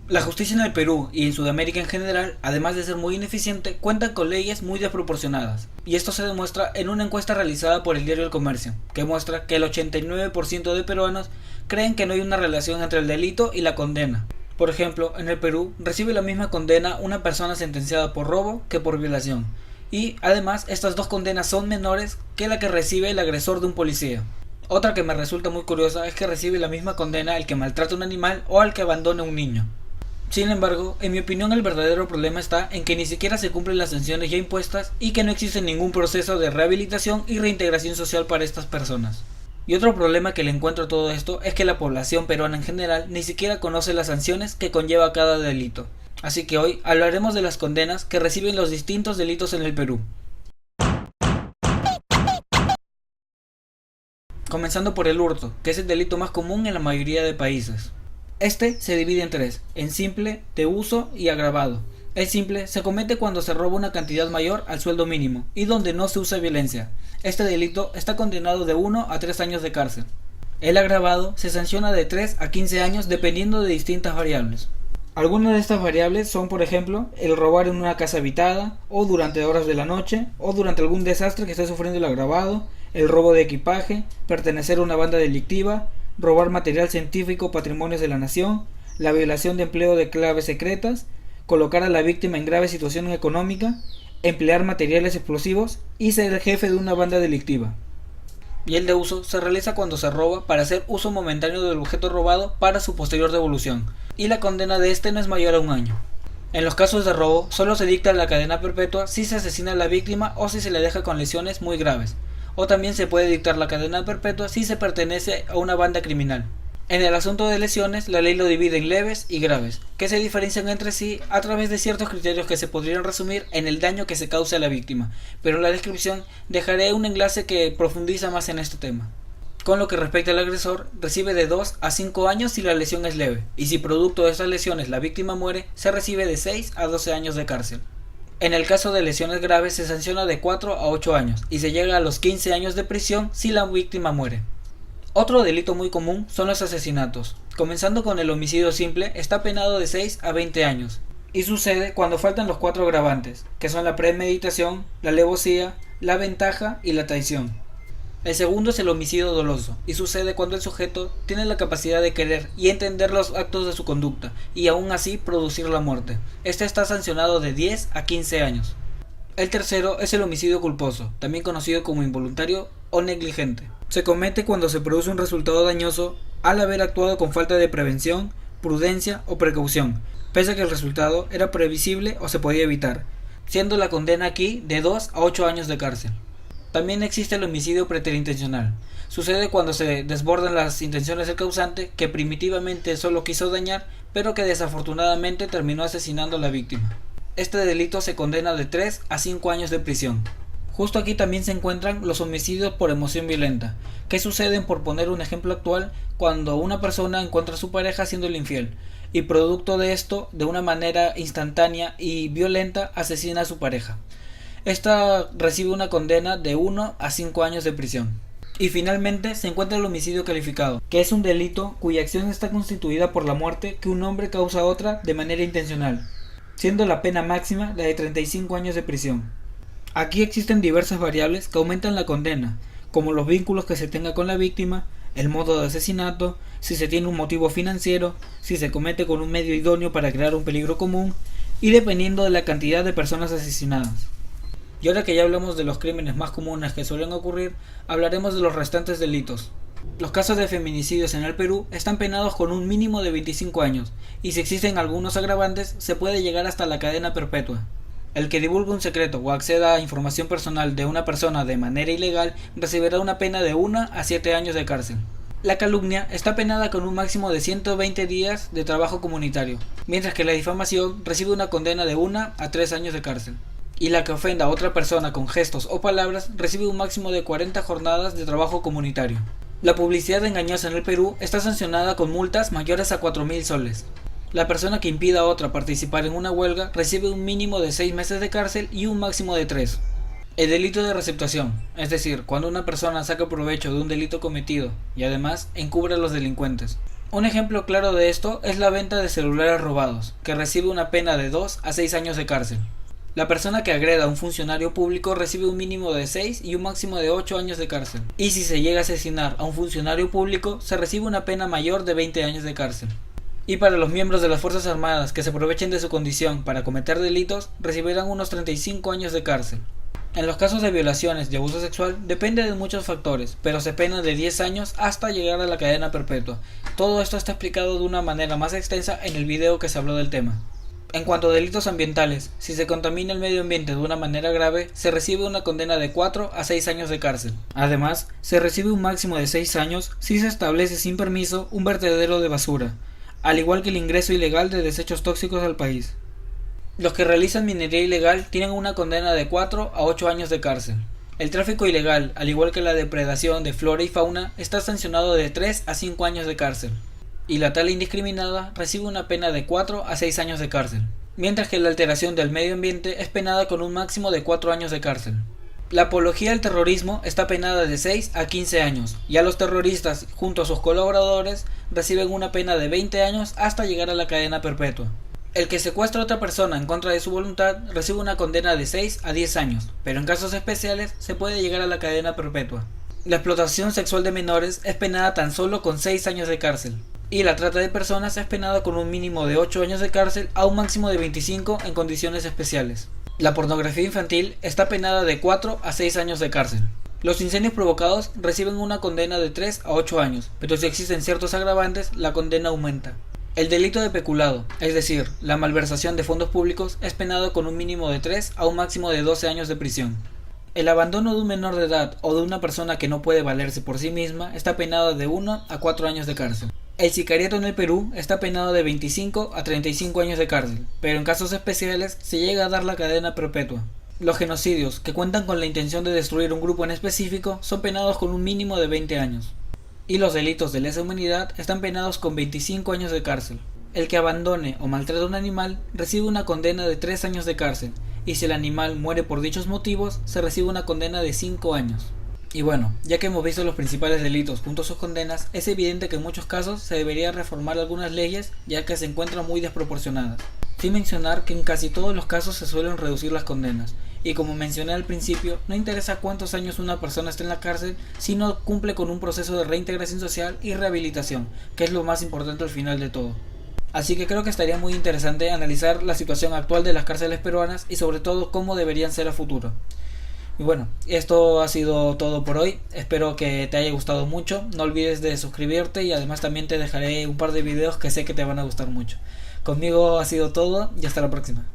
La justicia en el Perú y en Sudamérica en general, además de ser muy ineficiente, cuentan con leyes muy desproporcionadas. Y esto se demuestra en una encuesta realizada por el diario El Comercio, que muestra que el 89% de peruanos creen que no hay una relación entre el delito y la condena. Por ejemplo, en el Perú recibe la misma condena una persona sentenciada por robo que por violación. Y además estas dos condenas son menores que la que recibe el agresor de un policía. Otra que me resulta muy curiosa es que recibe la misma condena el que maltrata a un animal o el que abandona a un niño. Sin embargo, en mi opinión el verdadero problema está en que ni siquiera se cumplen las sanciones ya impuestas y que no existe ningún proceso de rehabilitación y reintegración social para estas personas. Y otro problema que le encuentro a todo esto es que la población peruana en general ni siquiera conoce las sanciones que conlleva cada delito. Así que hoy hablaremos de las condenas que reciben los distintos delitos en el Perú. Comenzando por el hurto, que es el delito más común en la mayoría de países. Este se divide en tres, en simple, de uso y agravado. El simple se comete cuando se roba una cantidad mayor al sueldo mínimo y donde no se usa violencia. Este delito está condenado de 1 a 3 años de cárcel. El agravado se sanciona de 3 a 15 años dependiendo de distintas variables. Algunas de estas variables son, por ejemplo, el robar en una casa habitada, o durante horas de la noche, o durante algún desastre que esté sufriendo el agravado, el robo de equipaje, pertenecer a una banda delictiva, robar material científico o patrimonios de la nación, la violación de empleo de claves secretas, colocar a la víctima en grave situación económica, emplear materiales explosivos y ser el jefe de una banda delictiva. Y el de uso se realiza cuando se roba para hacer uso momentáneo del objeto robado para su posterior devolución, y la condena de este no es mayor a 1 año. En los casos de robo, solo se dicta la cadena perpetua si se asesina a la víctima o si se le deja con lesiones muy graves, o también se puede dictar la cadena perpetua si se pertenece a una banda criminal. En el asunto de lesiones, la ley lo divide en leves y graves, que se diferencian entre sí a través de ciertos criterios que se podrían resumir en el daño que se cause a la víctima, pero en la descripción dejaré un enlace que profundiza más en este tema. Con lo que respecta al agresor, recibe de 2 a 5 años si la lesión es leve, y si producto de estas lesiones la víctima muere, se recibe de 6 a 12 años de cárcel. En el caso de lesiones graves se sanciona de 4 a 8 años, y se llega a los 15 años de prisión si la víctima muere. Otro delito muy común son los asesinatos. Comenzando con el homicidio simple, está penado de 6 a 20 años, y sucede cuando faltan los 4 agravantes, que son la premeditación, la alevosía, la ventaja y la traición. El segundo es el homicidio doloso, y sucede cuando el sujeto tiene la capacidad de querer y entender los actos de su conducta, y aún así producir la muerte. Este está sancionado de 10 a 15 años. El tercero es el homicidio culposo, también conocido como involuntario o negligente. Se comete cuando se produce un resultado dañoso al haber actuado con falta de prevención, prudencia o precaución, pese a que el resultado era previsible o se podía evitar, siendo la condena aquí de 2 a 8 años de cárcel. También existe el homicidio preterintencional. Sucede cuando se desbordan las intenciones del causante, que primitivamente solo quiso dañar, pero que desafortunadamente terminó asesinando a la víctima. Este delito se condena de 3 a 5 años de prisión. Justo aquí también se encuentran los homicidios por emoción violenta, que suceden, por poner un ejemplo actual, cuando una persona encuentra a su pareja siéndole infiel, y producto de esto, de una manera instantánea y violenta, asesina a su pareja. Esta recibe una condena de 1 a 5 años de prisión. Y finalmente se encuentra el homicidio calificado, que es un delito cuya acción está constituida por la muerte que un hombre causa a otra de manera intencional, siendo la pena máxima la de 35 años de prisión. Aquí existen diversas variables que aumentan la condena, como los vínculos que se tenga con la víctima, el modo de asesinato, si se tiene un motivo financiero, si se comete con un medio idóneo para crear un peligro común, y dependiendo de la cantidad de personas asesinadas. Y ahora que ya hablamos de los crímenes más comunes que suelen ocurrir, hablaremos de los restantes delitos. Los casos de feminicidios en el Perú están penados con un mínimo de 25 años, y si existen algunos agravantes, se puede llegar hasta la cadena perpetua. El que divulgue un secreto o acceda a información personal de una persona de manera ilegal recibirá una pena de 1 a 7 años de cárcel. La calumnia está penada con un máximo de 120 días de trabajo comunitario, mientras que la difamación recibe una condena de 1 a 3 años de cárcel. Y la que ofenda a otra persona con gestos o palabras recibe un máximo de 40 jornadas de trabajo comunitario. La publicidad engañosa en el Perú está sancionada con multas mayores a 4.000 soles. La persona que impida a otra participar en una huelga recibe un mínimo de 6 meses de cárcel y un máximo de 3. El delito de receptación, es decir, cuando una persona saca provecho de un delito cometido y además encubre a los delincuentes. Un ejemplo claro de esto es la venta de celulares robados, que recibe una pena de 2 a 6 años de cárcel. La persona que agreda a un funcionario público recibe un mínimo de 6 y un máximo de 8 años de cárcel. Y si se llega a asesinar a un funcionario público, se recibe una pena mayor de 20 años de cárcel. Y para los miembros de las Fuerzas Armadas que se aprovechen de su condición para cometer delitos, recibirán unos 35 años de cárcel. En los casos de violaciones y abuso sexual depende de muchos factores, pero se pena de 10 años hasta llegar a la cadena perpetua. Todo esto está explicado de una manera más extensa en el video que se habló del tema. En cuanto a delitos ambientales, si se contamina el medio ambiente de una manera grave, se recibe una condena de 4 a 6 años de cárcel. Además, se recibe un máximo de 6 años si se establece sin permiso un vertedero de basura, al igual que el ingreso ilegal de desechos tóxicos al país. Los que realizan minería ilegal tienen una condena de 4 a 8 años de cárcel. El tráfico ilegal, al igual que la depredación de flora y fauna, está sancionado de 3 a 5 años de cárcel. Y la tala indiscriminada recibe una pena de 4 a 6 años de cárcel, mientras que la alteración del medio ambiente es penada con un máximo de 4 años de cárcel. La apología al terrorismo está penada de 6 a 15 años, y a los terroristas, junto a sus colaboradores, reciben una pena de 20 años hasta llegar a la cadena perpetua. El que secuestra a otra persona en contra de su voluntad recibe una condena de 6 a 10 años, pero en casos especiales se puede llegar a la cadena perpetua. La explotación sexual de menores es penada tan solo con 6 años de cárcel, y la trata de personas es penada con un mínimo de 8 años de cárcel a un máximo de 25 en condiciones especiales. La pornografía infantil está penada de 4 a 6 años de cárcel. Los incendios provocados reciben una condena de 3 a 8 años, pero si existen ciertos agravantes, la condena aumenta. El delito de peculado, es decir, la malversación de fondos públicos, es penado con un mínimo de 3 a un máximo de 12 años de prisión. El abandono de un menor de edad o de una persona que no puede valerse por sí misma está penado de 1 a 4 años de cárcel. El sicariato en el Perú está penado de 25 a 35 años de cárcel, pero en casos especiales se llega a dar la cadena perpetua. Los genocidios, que cuentan con la intención de destruir un grupo en específico, son penados con un mínimo de 20 años. Y los delitos de lesa humanidad están penados con 25 años de cárcel. El que abandone o maltrate a un animal recibe una condena de 3 años de cárcel, y si el animal muere por dichos motivos, se recibe una condena de 5 años. Y bueno, ya que hemos visto los principales delitos junto a sus condenas, es evidente que en muchos casos se debería reformar algunas leyes, ya que se encuentran muy desproporcionadas. Sin mencionar que en casi todos los casos se suelen reducir las condenas, y como mencioné al principio, no interesa cuántos años una persona esté en la cárcel si no cumple con un proceso de reintegración social y rehabilitación, que es lo más importante al final de todo. Así que creo que estaría muy interesante analizar la situación actual de las cárceles peruanas y sobre todo cómo deberían ser a futuro. Y bueno, esto ha sido todo por hoy, espero que te haya gustado mucho, no olvides de suscribirte y además también te dejaré un par de videos que sé que te van a gustar mucho. Conmigo ha sido todo y hasta la próxima.